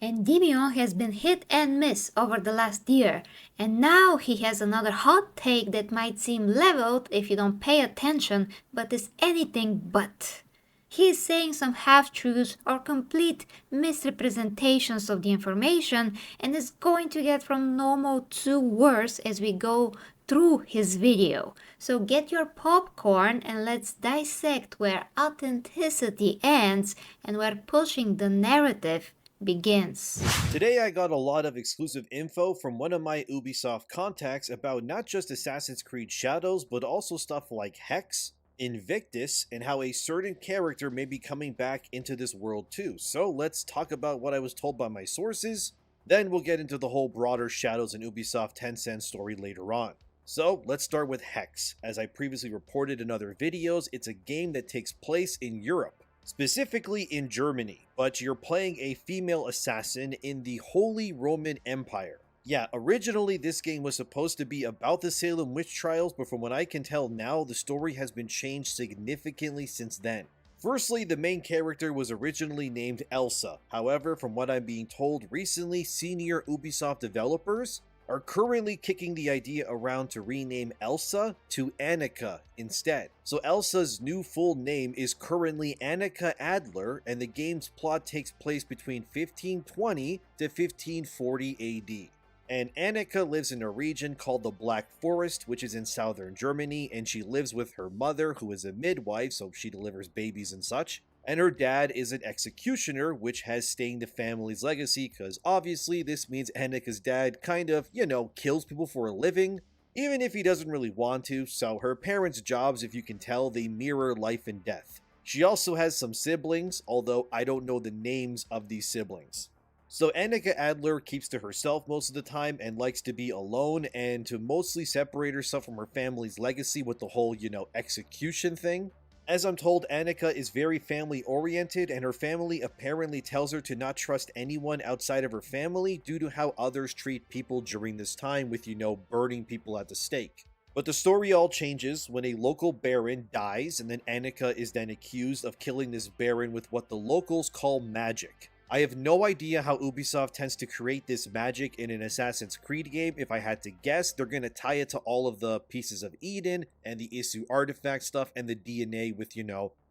Endymion has been hit and miss over the last year, and now he has another hot take that might seem leveled if you don't pay attention, but is anything but. He is saying some half-truths or complete misrepresentations of the information and is going to get from normal to worse as we go through his video. So get your popcorn and let's dissect where authenticity ends and where pushing the narrative begins. Today I got a lot of exclusive info from one of my Ubisoft contacts about not just Assassin's Creed Shadows, but also stuff like Hex, Invictus, and how a certain character may be coming back into this world too. So let's talk about what I was told by my sources, then we'll get into the whole broader Shadows and Ubisoft Tencent story later on. So let's start with Hex. As I previously reported in other videos, it's a game that takes place in Europe, specifically in Germany, but you're playing a female assassin in the Holy Roman Empire. Yeah, originally this game was supposed to be about the Salem witch trials, but from what I can tell now, the story has been changed significantly since then. Firstly, the main character was originally named Elsa. However, from what I'm being told recently, senior Ubisoft developers are currently kicking the idea around to rename Elsa to Annika instead. So Elsa's new full name is currently Annika Adler, and the game's plot takes place between 1520 to 1540 AD. And Annika lives in a region called the Black Forest, which is in southern Germany, and she lives with her mother, who is a midwife, so she delivers babies and such. And her dad is an executioner, which has stained the family's legacy, because obviously this means Annika's dad kind of, kills people for a living, even if he doesn't really want to, so her parents' jobs, if you can tell, they mirror life and death. She also has some siblings, although I don't know the names of these siblings. So Annika Adler keeps to herself most of the time and likes to be alone and to mostly separate herself from her family's legacy with the whole, execution thing. As I'm told, Annika is very family-oriented, and her family apparently tells her to not trust anyone outside of her family due to how others treat people during this time with, burning people at the stake. But the story all changes when a local baron dies, and then Annika is then accused of killing this baron with what the locals call magic. I have no idea how Ubisoft tends to create this magic in an Assassin's Creed game. If I had to guess, they're going to tie it to all of the pieces of Eden and the Isu artifact stuff and the DNA with,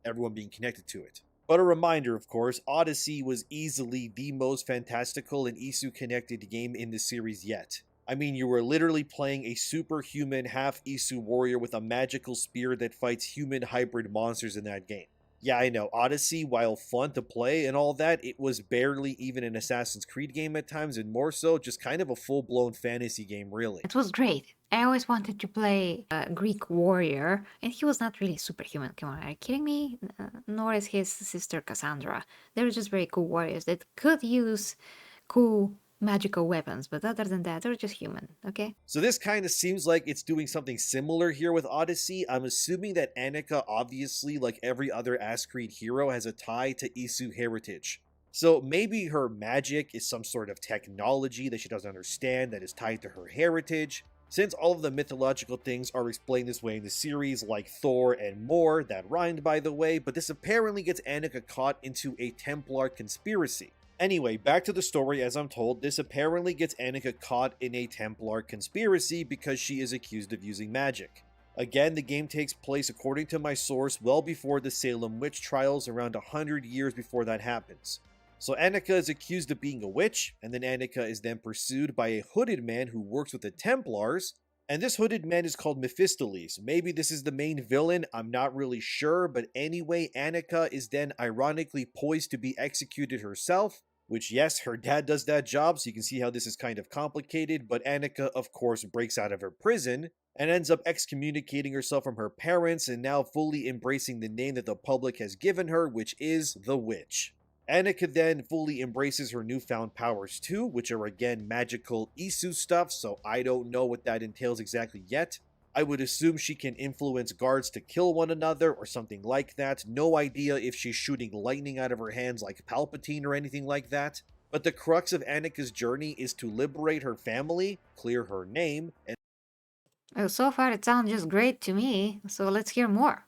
everyone being connected to it. But a reminder, of course, Odyssey was easily the most fantastical and Isu-connected game in the series yet. I mean, you were literally playing a superhuman half-Isu warrior with a magical spear that fights human hybrid monsters in that game. Yeah, I know, Odyssey, while fun to play and all that, it was barely even an Assassin's Creed game at times, and more so just kind of a full-blown fantasy game, really. It was great. I always wanted to play a Greek warrior, and he was not really superhuman. Come on, are you kidding me? Nor is his sister Cassandra. They were just very cool warriors that could use cool magical weapons, but other than that, they're just human, okay? So this kind of seems like it's doing something similar here with Odyssey. I'm assuming that Annika, obviously, like every other Assassin's Creed hero, has a tie to Isu heritage. So maybe her magic is some sort of technology that she doesn't understand that is tied to her heritage. Since all of the mythological things are explained this way in the series, like Thor and more, that rhymed by the way, but this apparently gets Annika caught into a Templar conspiracy. Anyway, back to the story. As I'm told, this apparently gets Annika caught in a Templar conspiracy because she is accused of using magic. Again, the game takes place, according to my source, well before the Salem witch trials, around 100 years before that happens. So Annika is accused of being a witch, and then Annika is then pursued by a hooded man who works with the Templars, and this hooded man is called Mephistopheles. Maybe this is the main villain, I'm not really sure, but anyway, Annika is then ironically poised to be executed herself, which, yes, her dad does that job, so you can see how this is kind of complicated, but Annika, of course, breaks out of her prison and ends up excommunicating herself from her parents and now fully embracing the name that the public has given her, which is the Witch. Annika then fully embraces her newfound powers too, which are again magical Isu stuff, so I don't know what that entails exactly yet. I would assume she can influence guards to kill one another or something like that. No idea if she's shooting lightning out of her hands like Palpatine or anything like that. But the crux of Annika's journey is to liberate her family, clear her name, and Well, so far it sounds just great to me, so let's hear more.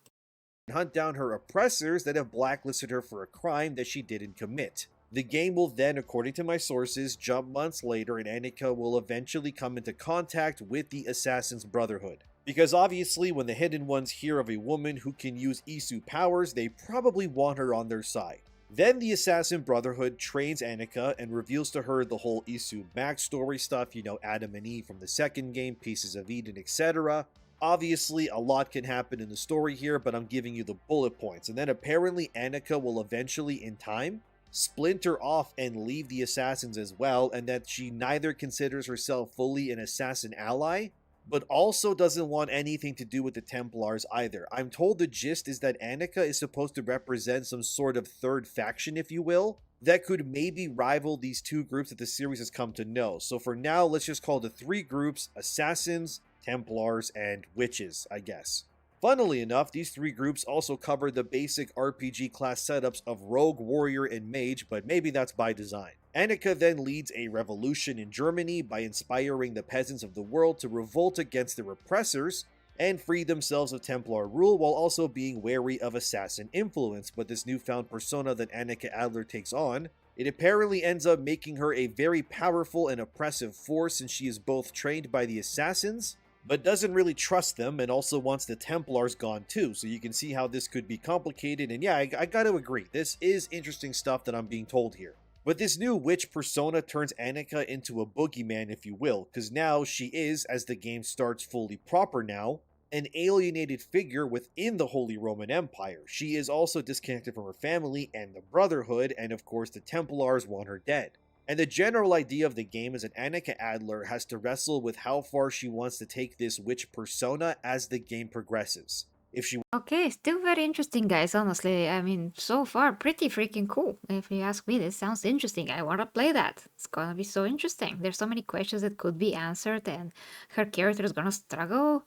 hunt down her oppressors that have blacklisted her for a crime that she didn't commit. The game will then, according to my sources, jump months later and Annika will eventually come into contact with the Assassin's Brotherhood. Because obviously, when the Hidden Ones hear of a woman who can use Isu powers, they probably want her on their side. Then the Assassin Brotherhood trains Annika and reveals to her the whole Isu backstory stuff, you know, Adam and Eve from the second game, Pieces of Eden, etc. Obviously, a lot can happen in the story here, but I'm giving you the bullet points. And then apparently Annika will eventually, in time, splinter off and leave the Assassins as well, and that she neither considers herself fully an Assassin ally, but also doesn't want anything to do with the Templars either. I'm told the gist is that Annika is supposed to represent some sort of third faction, if you will, that could maybe rival these two groups that the series has come to know. So for now, let's just call the three groups Assassins, Templars, and Witches, I guess. Funnily enough, these three groups also cover the basic RPG class setups of Rogue, Warrior, and Mage, but maybe that's by design. Annika then leads a revolution in Germany by inspiring the peasants of the world to revolt against the repressors and free themselves of Templar rule while also being wary of assassin influence. But this newfound persona that Annika Adler takes on, it apparently ends up making her a very powerful and oppressive force, since she is both trained by the assassins but doesn't really trust them and also wants the Templars gone too. So you can see how this could be complicated, and yeah, I gotta agree, this is interesting stuff that I'm being told here. But this new witch persona turns Annika into a boogeyman, if you will, because now she is, as the game starts fully proper now, an alienated figure within the Holy Roman Empire. She is also disconnected from her family and the Brotherhood, and of course the Templars want her dead. And the general idea of the game is that Annika Adler has to wrestle with how far she wants to take this witch persona as the game progresses. If she Okay, still very interesting, guys, honestly. I mean, so far, pretty freaking cool. If you ask me, this sounds interesting. I want to play that. It's gonna be so interesting. There's so many questions that could be answered, and her character is gonna struggle.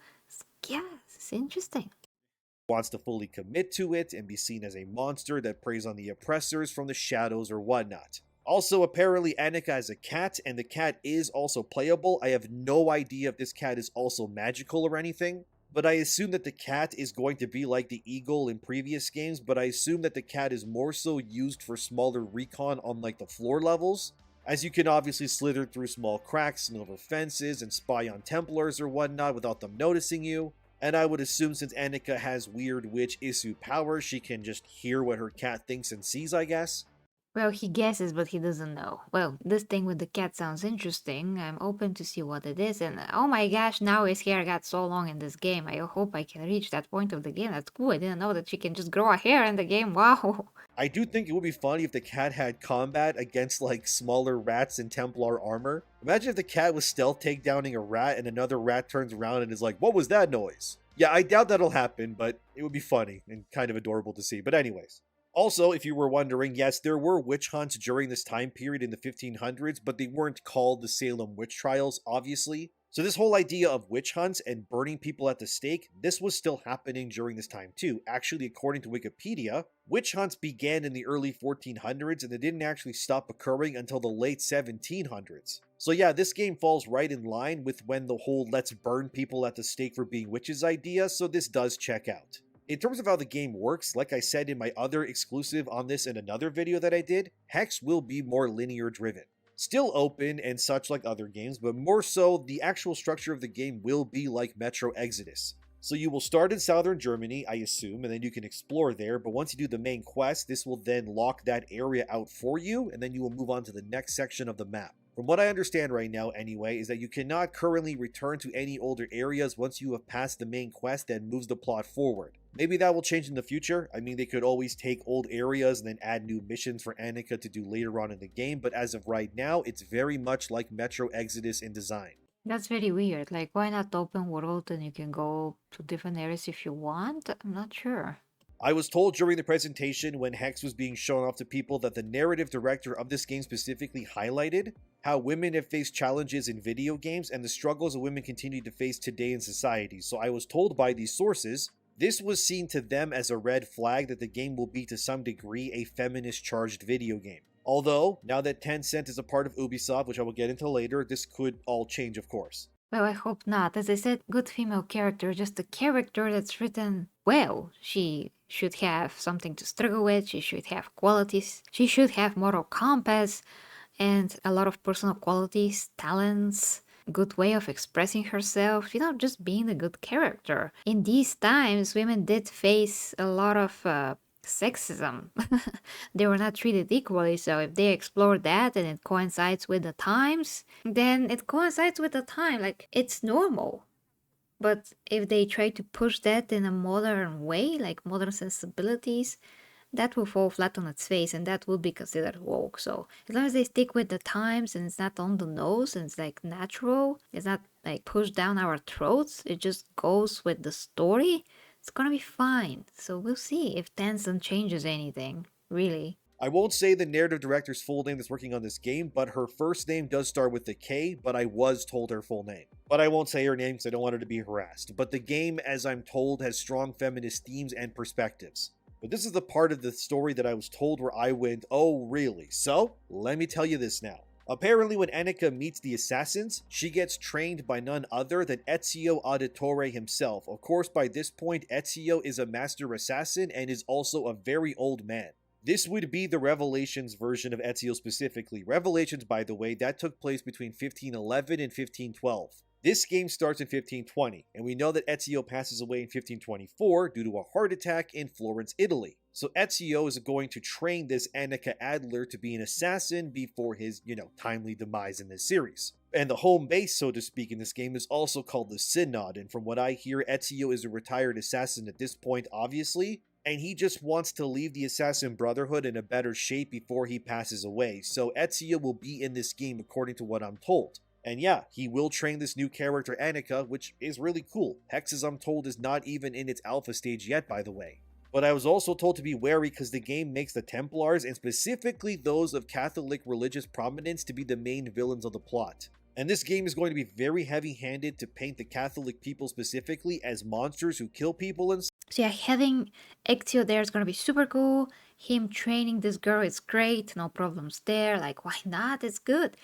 Yeah, it's interesting. wants to fully commit to it and be seen as a monster that preys on the oppressors from the shadows or whatnot. Also, apparently Annika has a cat, and the cat is also playable. I have no idea if this cat is also magical or anything, but I assume that the cat is going to be like the eagle in previous games, but I assume that the cat is more so used for smaller recon on like the floor levels, as you can obviously slither through small cracks and over fences and spy on Templars or whatnot without them noticing you. And I would assume since Annika has weird witch Isu powers, she can just hear what her cat thinks and sees, I guess. Well, he guesses, but he doesn't know. Well, this thing with the cat sounds interesting. I'm open to see what it is, and oh my gosh, now his hair got so long in this game. I hope I can reach that point of the game. That's cool. I didn't know that she can just grow a hair in the game. Wow. I do think it would be funny if the cat had combat against like smaller rats in Templar armor. Imagine if the cat was stealth takedowning a rat and another rat turns around and is like, "What was that noise?" Yeah, I doubt that'll happen, but it would be funny and kind of adorable to see. But anyways. Also, if you were wondering, yes, there were witch hunts during this time period in the 1500s, but they weren't called the Salem witch trials, obviously. So this whole idea of witch hunts and burning people at the stake, this was still happening during this time too. Actually, according to Wikipedia, witch hunts began in the early 1400s and they didn't actually stop occurring until the late 1700s. So yeah, this game falls right in line with when the whole let's burn people at the stake for being witches idea, so this does check out. In terms of how the game works, like I said in my other exclusive on this in another video that I did, Hex will be more linear driven. Still open and such like other games, but more so, the actual structure of the game will be like Metro Exodus. So you will start in southern Germany, I assume, and then you can explore there, but once you do the main quest, this will then lock that area out for you, and then you will move on to the next section of the map. From what I understand right now anyway, is that you cannot currently return to any older areas once you have passed the main quest that moves the plot forward. Maybe that will change in the future. I mean, they could always take old areas and then add new missions for Annika to do later on in the game, but as of right now, it's very much like Metro Exodus in design. That's very weird. Like, why not open world and you can go to different areas if you want? I'm not sure. I was told during the presentation when Hex was being shown off to people that the narrative director of this game specifically highlighted how women have faced challenges in video games and the struggles that women continue to face today in society. So I was told by these sources, this was seen to them as a red flag that the game will be to some degree a feminist-charged video game. Although, now that Tencent is a part of Ubisoft, which I will get into later, this could all change, of course. Well, I hope not. As I said, good female character, just a character that's written well. She should have something to struggle with, she should have qualities, she should have moral compass and a lot of personal qualities, talents, good way of expressing herself, just being a good character. In these times, women did face a lot of sexism. They were not treated equally, so if they explore that and it coincides with the times, then it coincides with the time. Like, it's normal. But if they try to push that in a modern way, like modern sensibilities, that will fall flat on its face and that will be considered woke. So as long as they stick with the times and it's not on the nose and it's like natural, it's not like pushed down our throats, it just goes with the story, it's gonna be fine. So we'll see if Tencent changes anything, really. I won't say the narrative director's full name that's working on this game, but her first name does start with a K, but I was told her full name. But I won't say her name because I don't want her to be harassed. But the game, as I'm told, has strong feminist themes and perspectives. But this is the part of the story that I was told where I went, oh really? So, let me tell you this now. Apparently, when Annika meets the assassins, she gets trained by none other than Ezio Auditore himself. Of course, by this point, Ezio is a master assassin and is also a very old man. This would be the Revelations version of Ezio specifically. Revelations, by the way, that took place between 1511 and 1512. This game starts in 1520, and we know that Ezio passes away in 1524 due to a heart attack in Florence, Italy. So Ezio is going to train this Annika Adler to be an assassin before his, timely demise in this series. And the home base, so to speak, in this game is also called the Synod, and from what I hear, Ezio is a retired assassin at this point, obviously, and he just wants to leave the Assassin Brotherhood in a better shape before he passes away. So Ezio will be in this game according to what I'm told. And yeah, he will train this new character Annika, which is really cool. Hex, as I'm told, is not even in its alpha stage yet, by the way. But I was also told to be wary because the game makes the Templars, and specifically those of Catholic religious prominence, to be the main villains of the plot. And this game is going to be very heavy-handed to paint the Catholic people specifically as monsters who kill people and so yeah, having Ezio there is gonna be super cool. Him training this girl is great, no problems there. Like, why not? It's good.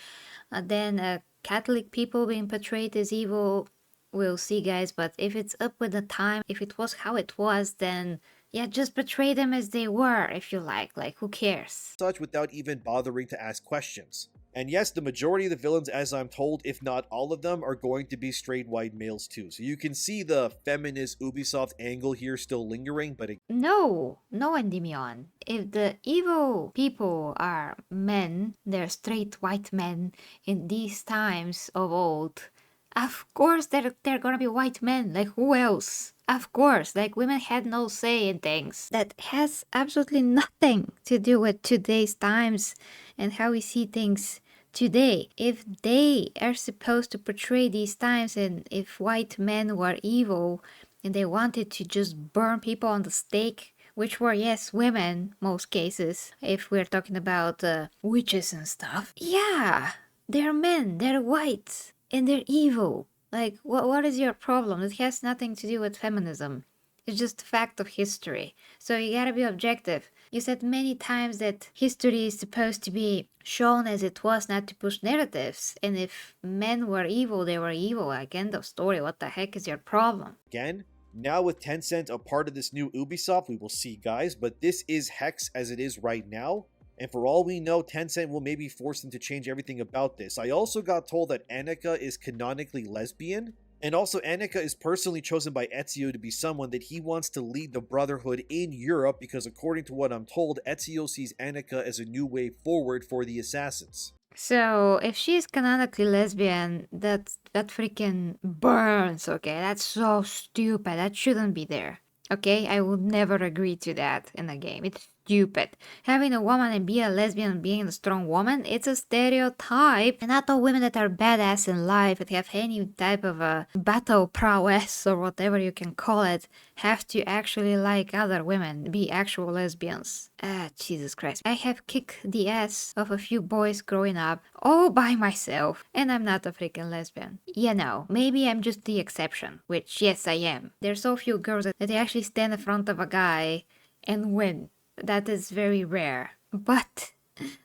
Then Catholic people being portrayed as evil, we'll see, guys. But if it's up with the time, if it was how it was, then yeah, just portray them as they were, if you like. Like, who cares? such without even bothering to ask questions. And yes, the majority of the villains, as I'm told, if not all of them, are going to be straight white males too. So you can see the feminist Ubisoft angle here still lingering, but No, Endymion. If the evil people are men, they're straight white men in these times of old, of course they're gonna be white men. Like, who else? Of course, like, women had no say in things. That has absolutely nothing to do with today's times and how we see things today. If they are supposed to portray these times, and if white men were evil and they wanted to just burn people on the stake, which were, yes, women, most cases, if we're talking about witches and stuff, yeah, they're men, they're white, and they're evil. Like, what is your problem? It has nothing to do with feminism. It's just a fact of history. So you gotta be objective. You said many times that history is supposed to be shown as it was, not to push narratives. And if men were evil, they were evil. Like, end of story. What the heck is your problem? again, now with Tencent a part of this new Ubisoft, we will see, guys, but this is Hex as it is right now. And for all we know, Tencent will maybe force them to change everything about this. I also got told that Annika is canonically lesbian. And also, Annika is personally chosen by Ezio to be someone that he wants to lead the Brotherhood in Europe because according to what I'm told, Ezio sees Annika as a new way forward for the Assassins. So, if she's canonically lesbian, that freaking burns, okay? That's so stupid. That shouldn't be there. Okay? I would never agree to that in a game. It's stupid. Having a woman and be a lesbian and being a strong woman, it's a stereotype. And not all women that are badass in life, that have any type of a battle prowess or whatever you can call it, have to actually like other women, be actual lesbians. Jesus Christ. I have kicked the ass of a few boys growing up all by myself, and I'm not a freaking lesbian. You know, maybe I'm just the exception, which yes, I am. There's so few girls that they actually stand in front of a guy and win. That is very rare. But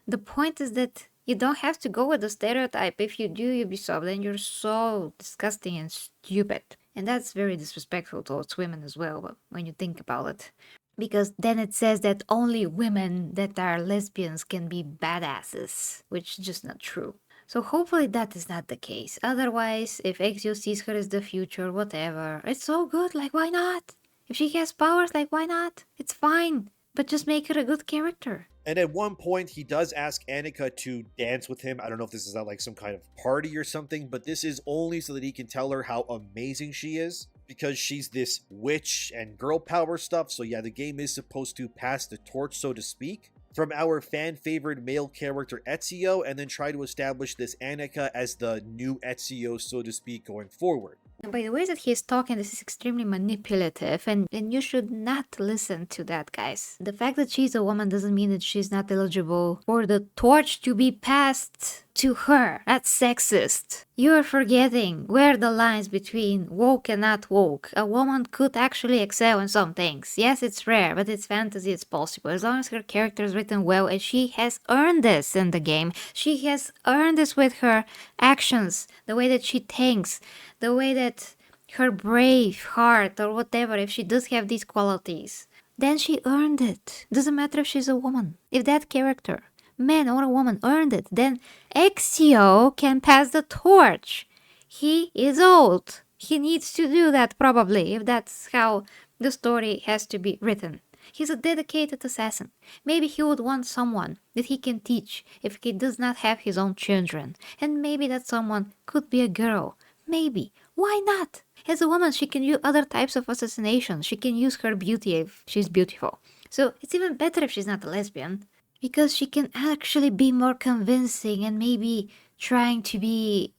the point is that you don't have to go with the stereotype. If you do, Ubisoft, then you're so disgusting and stupid. And that's very disrespectful towards women as well, but when you think about it. because then it says that only women that are lesbians can be badasses, which is just not true. So hopefully that is not the case. Otherwise, if Exio sees her as the future, whatever, it's so good, like why not? If she has powers, like why not? It's fine, but just make her a good character. And at one point, he does ask Annika to dance with him. I don't know if this is at like some kind of party or something, but this is only so that he can tell her how amazing she is, because she's this witch and girl power stuff. So yeah, the game is supposed to pass the torch, so to speak, from our fan favorite male character Ezio, and then try to establish this Annika as the new Ezio, so to speak, going forward. And by the way that he's talking, this is extremely manipulative, and you should not listen to that, guys. The fact that she's a woman doesn't mean that she's not eligible for the torch to be passed to her. That's sexist. You're forgetting where the lines between woke and not woke. A woman could actually excel in some things. Yes, it's rare, but it's fantasy, it's possible. As long as her character is written well, and she has earned this in the game. She has earned this with her actions, the way that she thinks, the way that her brave heart or whatever, if she does have these qualities, then she earned it. Doesn't matter if she's a woman. If that character, man or a woman, earned it, then Ezio can pass the torch. He is old. He needs to do that probably, if that's how the story has to be written. He's a dedicated assassin. Maybe he would want someone that he can teach if he does not have his own children. And maybe that someone could be a girl. Maybe. Why not? As a woman, she can use other types of assassination. She can use her beauty if she's beautiful. So it's even better if she's not a lesbian, because she can actually be more convincing and maybe trying to be,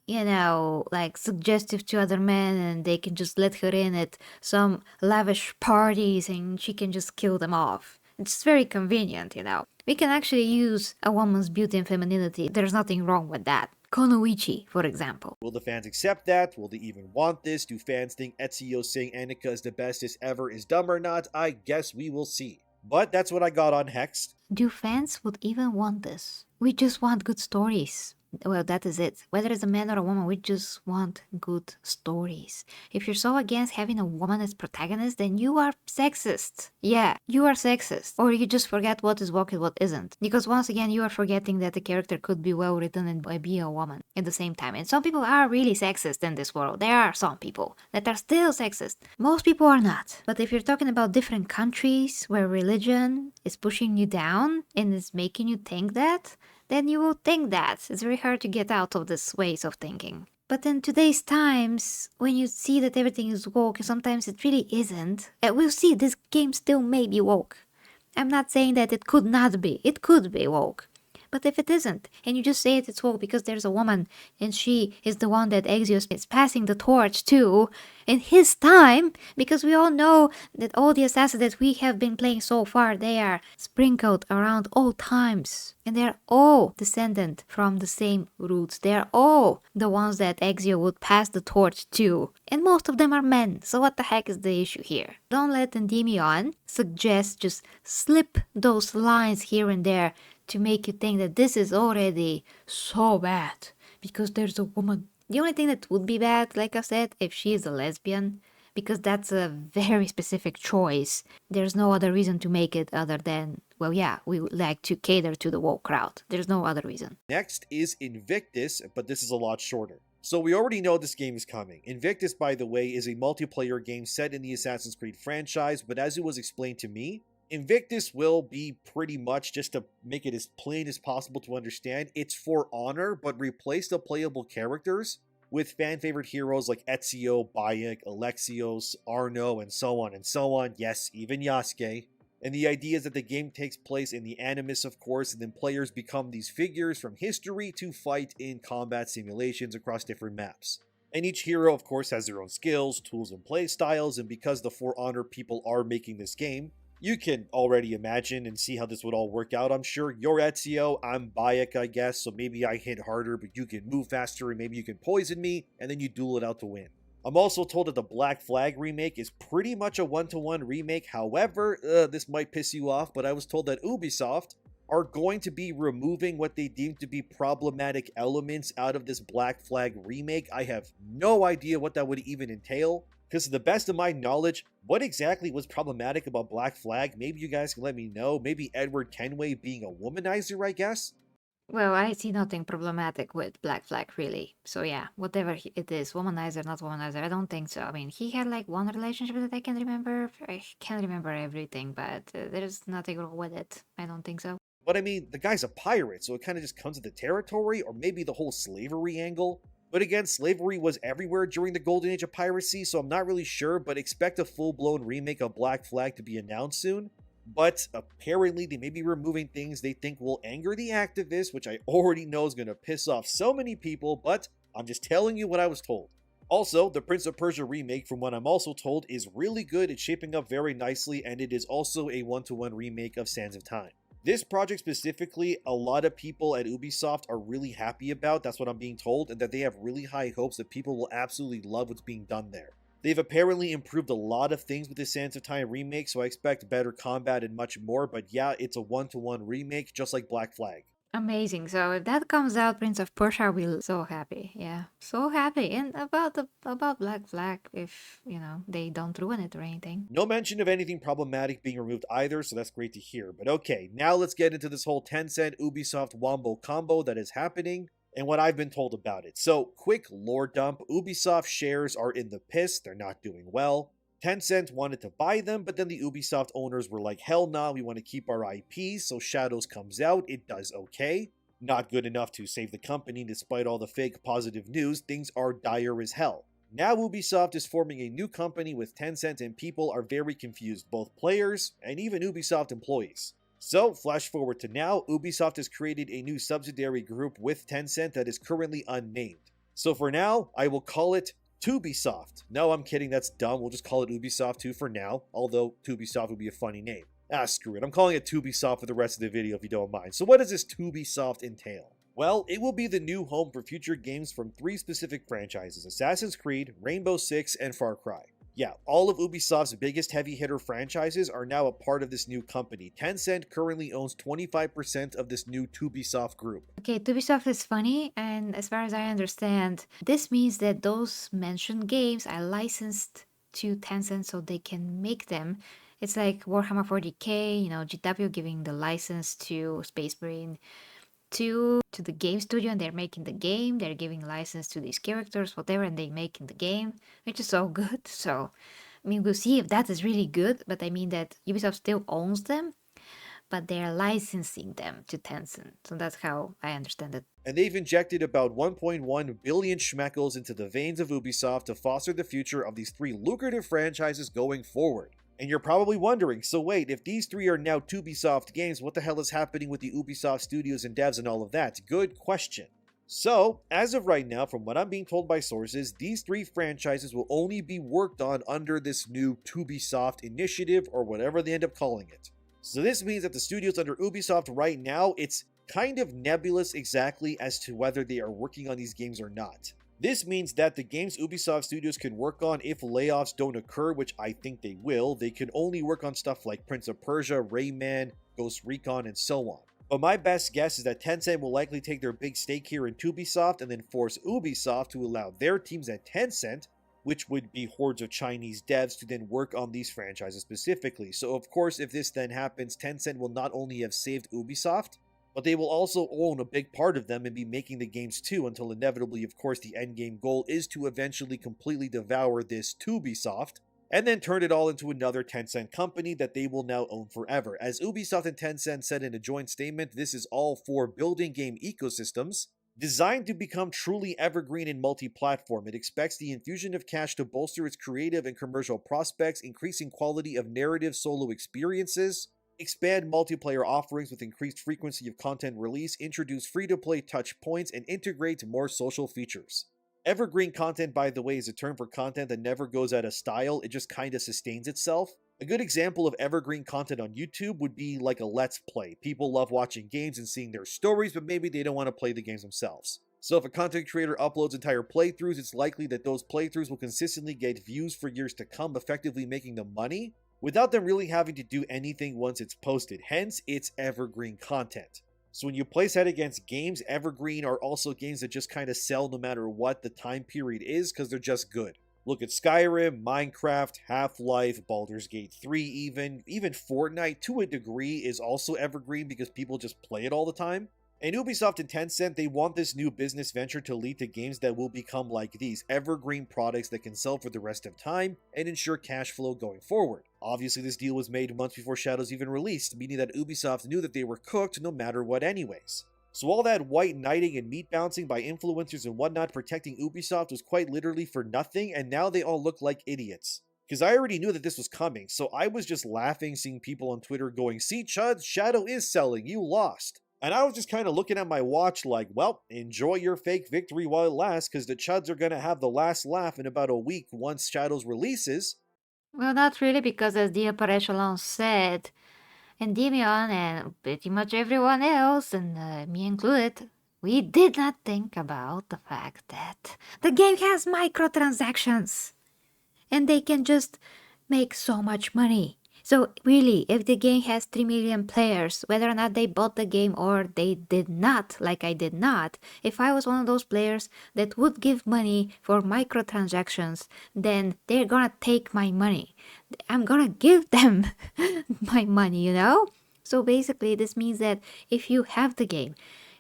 like suggestive to other men, and they can just let her in at some lavish parties and she can just kill them off. It's very convenient, We can actually use a woman's beauty and femininity. There's nothing wrong with that. Konoichi, for example. Will the fans accept that? Will they even want this? Do fans think Ezio saying Annika is the bestest ever is dumb or not? I guess we will see. But that's what I got on Hexed. Do fans would even want this? We just want good stories. Well, that is it. Whether it's a man or a woman, we just want good stories. If you're so against having a woman as protagonist, then you are sexist. Yeah, you are sexist. Or you just forget what is woke and what isn't. Because once again, you are forgetting that the character could be well written and be a woman at the same time. And some people are really sexist in this world. There are some people that are still sexist. Most people are not. But if you're talking about different countries where religion is pushing you down and is making you think that, then you will think that. It's very hard to get out of this ways of thinking. But in today's times, when you see that everything is woke, sometimes it really isn't. We'll see, this game still may be woke. I'm not saying that it could not be. It could be woke. But if it isn't, and you just say it's woke because there's a woman, and she is the one that Exio is passing the torch to in his time, because we all know that all the assassins that we have been playing so far, they are sprinkled around all times. And they're all descendant from the same roots. They're all the ones that Exio would pass the torch to. And most of them are men, so what the heck is the issue here? Don't let Endymion suggest just slip those lines here and there to make you think that this is already so bad because there's a woman. The only thing that would be bad, like I said, if she is a lesbian, because that's a very specific choice. There's no other reason to make it other than, well, yeah, we would like to cater to the woke crowd. There's no other reason. Next is Invictus, but this is a lot shorter. So we already know this game is coming. Invictus, by the way, is a multiplayer game set in the Assassin's Creed franchise, but as it was explained to me, Invictus will be pretty much, just to make it as plain as possible to understand, it's For Honor, but replace the playable characters with fan-favorite heroes like Ezio, Bayek, Alexios, Arno, and so on and so on. Yes, even Yasuke. And the idea is that the game takes place in the Animus, of course, and then players become these figures from history to fight in combat simulations across different maps. And each hero, of course, has their own skills, tools, and play styles, and because the For Honor people are making this game, you can already imagine and see how this would all work out, I'm sure. You're Ezio, I'm Bayek, I guess, so maybe I hit harder, but you can move faster, and maybe you can poison me, and then you duel it out to win. I'm also told that the Black Flag remake is pretty much a one-to-one remake. However, this might piss you off, but I was told that Ubisoft are going to be removing what they deem to be problematic elements out of this Black Flag remake. I have no idea what that would even entail. Because to the best of my knowledge, what exactly was problematic about Black Flag? Maybe you guys can let me know. Maybe Edward Kenway being a womanizer, I guess? Well, I see nothing problematic with Black Flag, really. So yeah, whatever it is, womanizer, not womanizer, I don't think so. I mean, he had like one relationship that I can remember. I can't remember everything, but there's nothing wrong with it. I don't think so. But I mean, the guy's a pirate, so it kind of just comes with the territory, or maybe the whole slavery angle. But again, slavery was everywhere during the golden age of piracy, so I'm not really sure, but expect a full-blown remake of Black Flag to be announced soon. But apparently, they may be removing things they think will anger the activists, which I already know is going to piss off so many people, but I'm just telling you what I was told. Also, the Prince of Persia remake, from what I'm also told, is really good, it's shaping up very nicely, and it is also a one-to-one remake of Sands of Time. This project specifically, a lot of people at Ubisoft are really happy about, that's what I'm being told, and that they have really high hopes that people will absolutely love what's being done there. They've apparently improved a lot of things with the Sands of Time remake, so I expect better combat and much more, but yeah, it's a one-to-one remake, just like Black Flag. Amazing. So if that comes out, Prince of Persia will so happy. Yeah, so happy. And about Black Flag, if they don't ruin it or anything. No mention of anything problematic being removed either, so that's great to hear. But okay, now let's get into this whole Tencent Ubisoft Wombo combo that is happening and what I've been told about it. So, quick lore dump, Ubisoft shares are in the piss, they're not doing well. Tencent wanted to buy them, but then the Ubisoft owners were like, hell nah, we want to keep our IP, so Shadows comes out, it does okay. Not good enough to save the company despite all the fake positive news, things are dire as hell. Now Ubisoft is forming a new company with Tencent and people are very confused, both players and even Ubisoft employees. So, flash forward to now, Ubisoft has created a new subsidiary group with Tencent that is currently unnamed. So for now, I will call it Tubisoft. No, I'm kidding, that's dumb, we'll just call it Ubisoft 2 for now, although Tubisoft would be a funny name. Screw it, I'm calling it Tubisoft for the rest of the video if you don't mind. So what does this Tubisoft entail? Well, it will be the new home for future games from 3 specific franchises, Assassin's Creed, Rainbow Six, and Far Cry. Yeah, all of Ubisoft's biggest heavy hitter franchises are now a part of this new company. Tencent currently owns 25% of this new Tubisoft group. Okay, Ubisoft is funny, and as far as I understand, this means that those mentioned games are licensed to Tencent so they can make them. It's like Warhammer 40k, GW giving the license to Space Marine to the game studio, and they're making the game, they're giving license to these characters, whatever, and they making the game, which is so good. So I mean, we'll see if that is really good, but I mean that Ubisoft still owns them, but they're licensing them to Tencent. So that's how I understand it. And they've injected about 1.1 billion schmeckles into the veins of Ubisoft to foster the future of these 3 lucrative franchises going forward. And you're probably wondering, so wait, if these 3 are now Tubisoft games, what the hell is happening with the Ubisoft studios and devs and all of that? Good question. So, as of right now, from what I'm being told by sources, these 3 franchises will only be worked on under this new Tubisoft initiative, or whatever they end up calling it. So this means that the studios under Ubisoft right now, it's kind of nebulous exactly as to whether they are working on these games or not. This means that the games Ubisoft Studios can work on, if layoffs don't occur, which I think they will, they can only work on stuff like Prince of Persia, Rayman, Ghost Recon, and so on. But my best guess is that Tencent will likely take their big stake here in Tubisoft and then force Ubisoft to allow their teams at Tencent, which would be hordes of Chinese devs, to then work on these franchises specifically. So of course, if this then happens, Tencent will not only have saved Ubisoft, but they will also own a big part of them and be making the games too, until inevitably, of course, the endgame goal is to eventually completely devour this Tubisoft, and then turn it all into another Tencent company that they will now own forever. As Ubisoft and Tencent said in a joint statement, this is all for building game ecosystems designed to become truly evergreen and multi-platform. It expects the infusion of cash to bolster its creative and commercial prospects, increasing quality of narrative solo experiences, expand multiplayer offerings with increased frequency of content release, introduce free-to-play touch points, and integrate more social features. Evergreen content, by the way, is a term for content that never goes out of style, it just kinda sustains itself. A good example of evergreen content on YouTube would be like a Let's Play. People love watching games and seeing their stories, but maybe they don't want to play the games themselves. So if a content creator uploads entire playthroughs, it's likely that those playthroughs will consistently get views for years to come, effectively making them money, without them really having to do anything once it's posted. Hence, it's evergreen content. So when you place that against games, evergreen are also games that just kind of sell no matter what the time period is, because they're just good. Look at Skyrim, Minecraft, Half-Life, Baldur's Gate 3 even Fortnite to a degree is also evergreen because people just play it all the time. And Ubisoft and Tencent, they want this new business venture to lead to games that will become like these evergreen products that can sell for the rest of time and ensure cash flow going forward. Obviously, this deal was made months before Shadows even released, meaning that Ubisoft knew that they were cooked no matter what anyways. So all that white knighting and meat bouncing by influencers and whatnot protecting Ubisoft was quite literally for nothing, and now they all look like idiots. Because I already knew that this was coming, so I was just laughing seeing people on Twitter going, "See Chuds, Shadow is selling, you lost." And I was just kind of looking at my watch like, well, enjoy your fake victory while it lasts, because the Chuds are going to have the last laugh in about a week once Shadows releases. Well, not really, because as the upper echelon said, Endymion and pretty much everyone else, and me included, we did not think about the fact that the game has microtransactions and they can just make so much money. So really, if the game has 3 million players, whether or not they bought the game or they did not, like I did not, if I was one of those players that would give money for microtransactions, then they're gonna take my money. I'm gonna give them my money, you know? So basically, this means that if you have the game,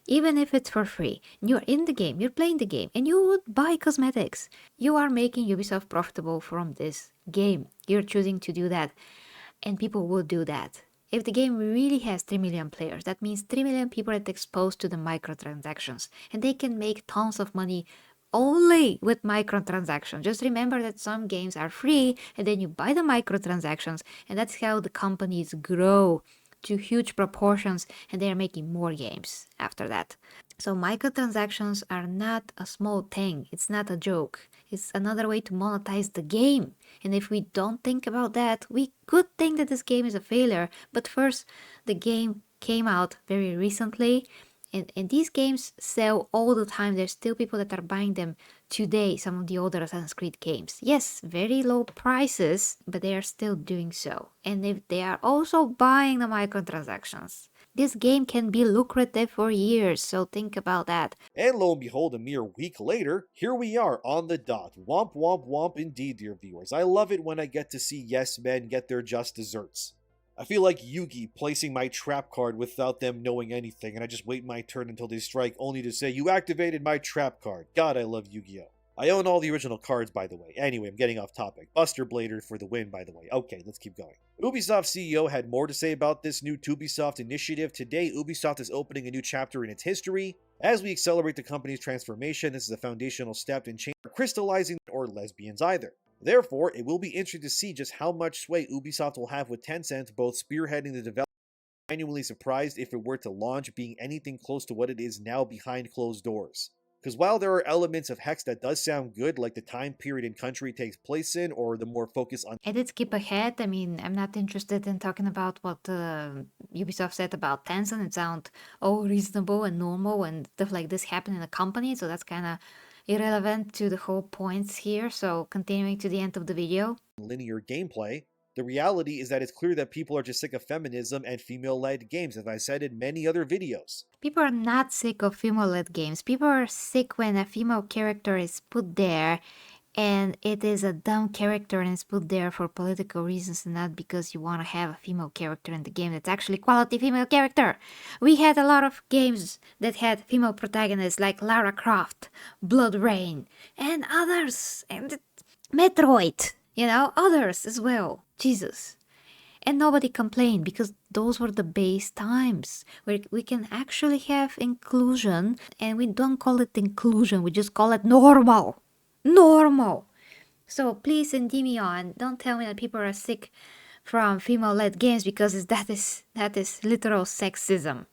even if it's for free, you're in the game, you're playing the game, and you would buy cosmetics, you are making Ubisoft profitable from this game. You're choosing to do that, and people will do that. If the game really has 3 million players, that means 3 million people are exposed to the microtransactions, and they can make tons of money only with microtransactions. Just remember that some games are free, and then you buy the microtransactions, and that's how the companies grow to huge proportions, and they are making more games after that. So microtransactions are not a small thing. It's not a joke. It's another way to monetize the game. And if we don't think about that, we could think that this game is a failure. But first, the game came out very recently. And these games sell all the time. There's still people that are buying them today, some of the older Assassin's Creed games. Yes, very low prices, but they are still doing so. And if they are also buying the microtransactions, this game can be lucrative for years, so think about that. And lo and behold, a mere week later, here we are on the dot. Womp womp womp indeed, dear viewers. I love it when I get to see yes men get their just desserts. I feel like Yugi placing my trap card without them knowing anything, and I just wait my turn until they strike only to say, "You activated my trap card." God, I love Yu-Gi-Oh! I own all the original cards, by the way. Anyway, I'm getting off topic. Buster Blader for the win, by the way. Okay, let's keep going. Ubisoft CEO had more to say about this new Tubisoft initiative. Today, Ubisoft is opening a new chapter in its history. As we accelerate the company's transformation, this is a foundational step in crystallizing or lesbians either. Therefore, it will be interesting to see just how much sway Ubisoft will have with Tencent, both spearheading the development. I'm genuinely surprised if it were to launch being anything close to what it is now behind closed doors. Because while there are elements of Hex that does sound good, like the time period and country it takes place in, or the more focus on... I did skip ahead. I mean, I'm not interested in talking about what Ubisoft said about Tencent. It sounds all reasonable and normal and stuff like this happen in a company, so that's kind of irrelevant to the whole points here. So continuing to the end of the video. Linear gameplay, the reality is that it's clear that people are just sick of feminism and female-led games, as I said in many other videos. People are not sick of female-led games. People are sick when a female character is put there and it is a dumb character and it's put there for political reasons and not because you want to have a female character in the game that's actually quality female character. We had a lot of games that had female protagonists like Lara Croft, Blood Rain, and others, and Metroid, you know, others as well. Jesus. And nobody complained because those were the base times where we can actually have inclusion, and we don't call it inclusion, we just call it normal. Normal. So please, Endymion, don't tell me that people are sick from female-led games because that is literal sexism.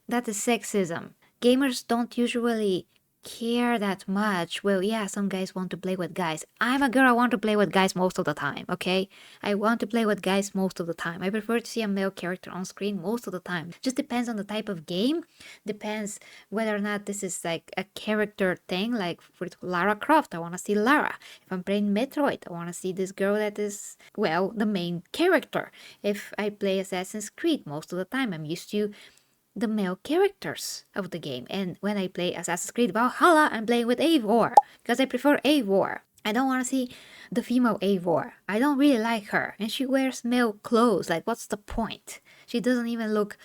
That is sexism. Gamers don't usually care that much. Well, yeah, some guys want to play with guys. I'm a girl, I want to play with guys most of the time, okay? I want to play with guys most of the time. I prefer to see a male character on screen most of the time. Just depends on the type of game. Depends whether or not this is like a character thing, like for Lara Croft, I want to see Lara. If I'm playing Metroid, I want to see this girl that is, well, the main character. If I play Assassin's Creed, most of the time I'm used to the male characters of the game. And when I play Assassin's Creed Valhalla, I'm playing with Eivor because I prefer Eivor. I don't want to see the female Eivor. I don't really like her. And she wears male clothes. Like, what's the point? She doesn't even look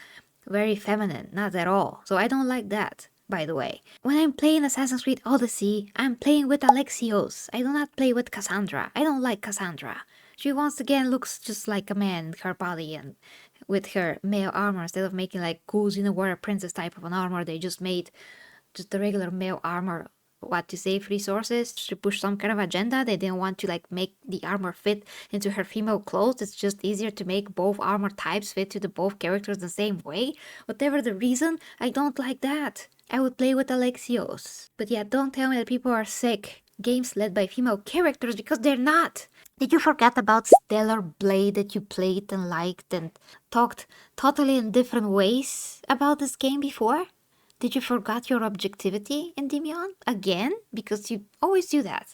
very feminine, not at all. So I don't like that, by the way. When I'm playing Assassin's Creed Odyssey, I'm playing with Alexios. I do not play with Cassandra. I don't like Cassandra. She once again looks just like a man with her body and with her male armor. Instead of making like cool Xenowarrior Princess type of an armor, they just made just the regular male armor. What, to save resources, to push some kind of agenda. They didn't want to like make the armor fit into her female clothes. It's just easier to make both armor types fit to the both characters the same way. Whatever the reason, I don't like that. I would play with Alexios. But yeah, don't tell me that people are sick. Games led by female characters, because they're not. Did you forget about Stellar Blade that you played and liked and talked totally in different ways about this game before? Did you forget your objectivity, Endymion? Again? Because you always do that.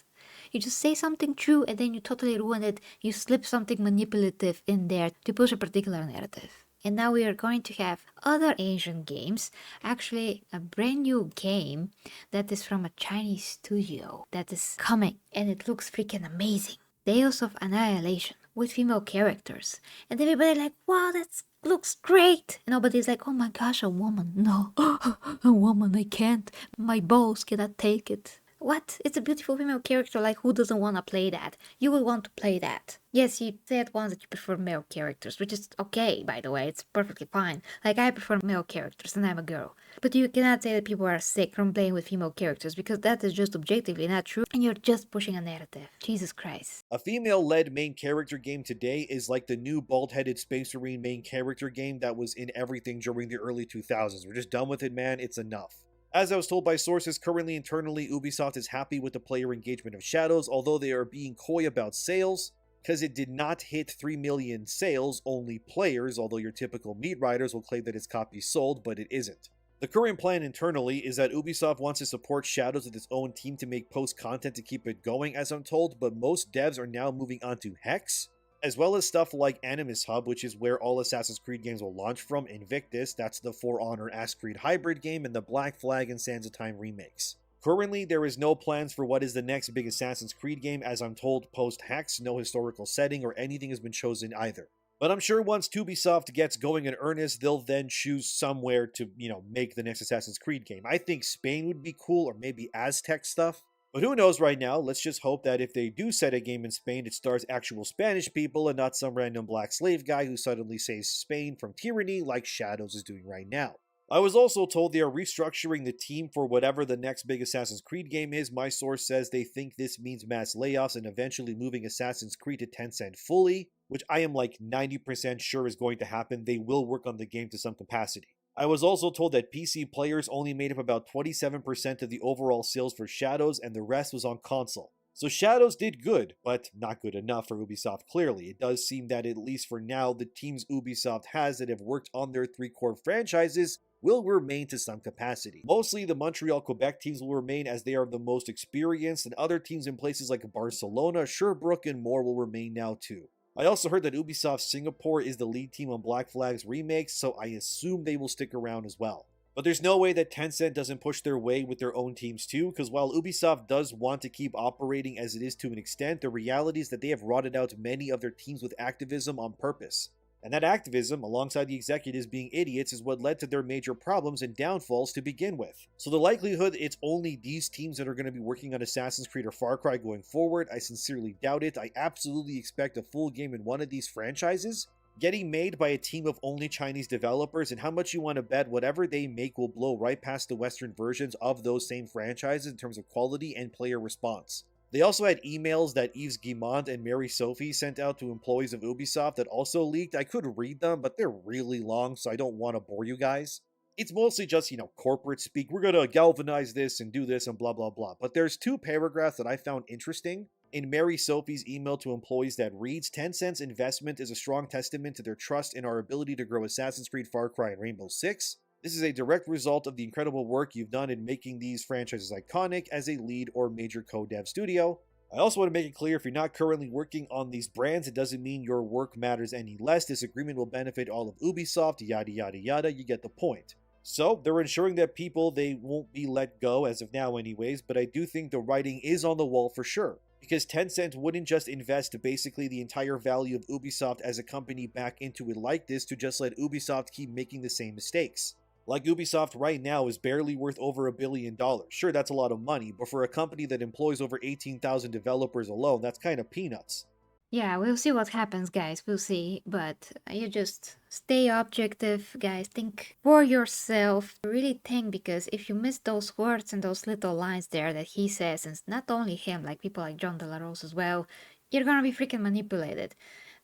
You just say something true and then you totally ruin it. You slip something manipulative in there to push a particular narrative. And now we are going to have other Asian games. Actually, a brand new game that is from a Chinese studio that is coming. And it looks freaking amazing. Deus of Annihilation with female characters. And everybody like, wow, that looks great. And nobody's like, oh my gosh, a woman. No, a woman, I can't. My balls cannot take it. What? It's a beautiful female character, like who doesn't want to play that? You will want to play that. Yes, you said once that you prefer male characters, which is okay, by the way, it's perfectly fine. Like, I prefer male characters and I'm a girl. But you cannot say that people are sick from playing with female characters, because that is just objectively not true, and you're just pushing a narrative. Jesus Christ. A female-led main character game today is like the new bald-headed Space Marine main character game that was in everything during the early 2000s. We're just done with it, man. It's enough. As I was told by sources, currently internally, Ubisoft is happy with the player engagement of Shadows, although they are being coy about sales, because it did not hit 3 million sales, only players, although your typical meat riders will claim that its copies sold, but it isn't. The current plan internally is that Ubisoft wants to support Shadows with its own team to make post-content to keep it going, as I'm told, but most devs are now moving on to Hex, as well as stuff like Animus Hub, which is where all Assassin's Creed games will launch from, Invictus, that's the For Honor Ask Creed hybrid game, and the Black Flag and Sands of Time remakes. Currently, there is no plans for what is the next big Assassin's Creed game, as I'm told post-Hex, no historical setting or anything has been chosen either. But I'm sure once Ubisoft gets going in earnest, they'll then choose somewhere to, make the next Assassin's Creed game. I think Spain would be cool, or maybe Aztec stuff. But who knows right now? Let's just hope that if they do set a game in Spain, it stars actual Spanish people and not some random black slave guy who suddenly saves Spain from tyranny like Shadows is doing right now. I was also told they are restructuring the team for whatever the next big Assassin's Creed game is. My source says they think this means mass layoffs and eventually moving Assassin's Creed to Tencent fully, which I am like 90% sure is going to happen. They will work on the game to some capacity. I was also told that PC players only made up about 27% of the overall sales for Shadows, and the rest was on console. So Shadows did good, but not good enough for Ubisoft clearly. It does seem that at least for now, the teams Ubisoft has that have worked on their 3 core franchises will remain to some capacity. Mostly the Montreal, Quebec teams will remain as they are the most experienced, and other teams in places like Barcelona, Sherbrooke, and more will remain now too. I also heard that Ubisoft Singapore is the lead team on Black Flag's remakes, so I assume they will stick around as well. But there's no way that Tencent doesn't push their way with their own teams too, because while Ubisoft does want to keep operating as it is to an extent, the reality is that they have rotted out many of their teams with activism on purpose. And that activism, alongside the executives being idiots, is what led to their major problems and downfalls to begin with. So the likelihood it's only these teams that are going to be working on Assassin's Creed or Far Cry going forward, I sincerely doubt it. I absolutely expect a full game in one of these franchises getting made by a team of only Chinese developers, and how much you want to bet whatever they make will blow right past the Western versions of those same franchises in terms of quality and player response. They also had emails that Yves Guillemot and Mary Sophie sent out to employees of Ubisoft that also leaked. I could read them, but they're really long, so I don't want to bore you guys. It's mostly just, corporate speak. We're going to galvanize this and do this and blah, blah, blah. But there's 2 paragraphs that I found interesting in Mary Sophie's email to employees that reads, Tencent's investment is a strong testament to their trust in our ability to grow Assassin's Creed, Far Cry, and Rainbow Six. This is a direct result of the incredible work you've done in making these franchises iconic as a lead or major co-dev studio. I also want to make it clear, if you're not currently working on these brands, it doesn't mean your work matters any less. This agreement will benefit all of Ubisoft, yada yada yada, you get the point. So, they're ensuring that they won't be let go, as of now anyways, but I do think the writing is on the wall for sure. Because Tencent wouldn't just invest basically the entire value of Ubisoft as a company back into it like this to just let Ubisoft keep making the same mistakes. Like Ubisoft right now is barely worth over $1 billion. Sure, that's a lot of money, but for a company that employs over 18,000 developers alone, that's kind of peanuts. Yeah, we'll see what happens, guys. We'll see. But you just stay objective, guys. Think for yourself. Really think, because if you miss those words and those little lines there that he says, and it's not only him, like people like John De La Rose as well, you're gonna be freaking manipulated.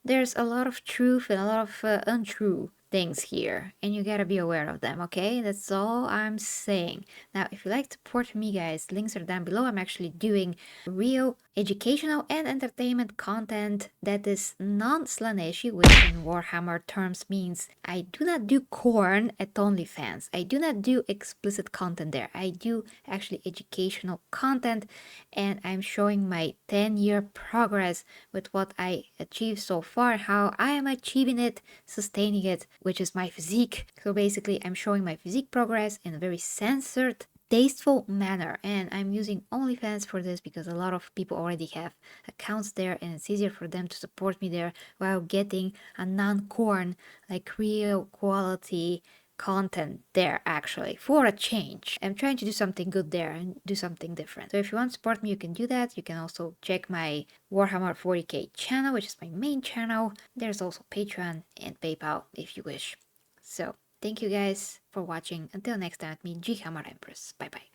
There's a lot of truth and a lot of untrue things here, and you gotta be aware of them, okay? That's all I'm saying. Now, if you like to support me, guys, links are down below. I'm actually doing real educational and entertainment content that is non-slaneshi, which in Warhammer terms means I do not do corn at OnlyFans. I do not do explicit content there. I do actually educational content, and I'm showing my 10-year progress with what I achieved so far, how I am achieving it, sustaining it, which is my physique. So basically, I'm showing my physique progress in a very censored, tasteful manner, and I'm using OnlyFans for this because a lot of people already have accounts there, and it's easier for them to support me there while getting a non-corn, like real quality content there, actually, for a change. I'm trying to do something good there and do something different. So if you want to support me, you can do that. You can also check my Warhammer 40k channel, which is my main channel. There's also Patreon and PayPal if you wish. So thank you guys for watching. Until next time, at me, G Hammer Empress. Bye bye.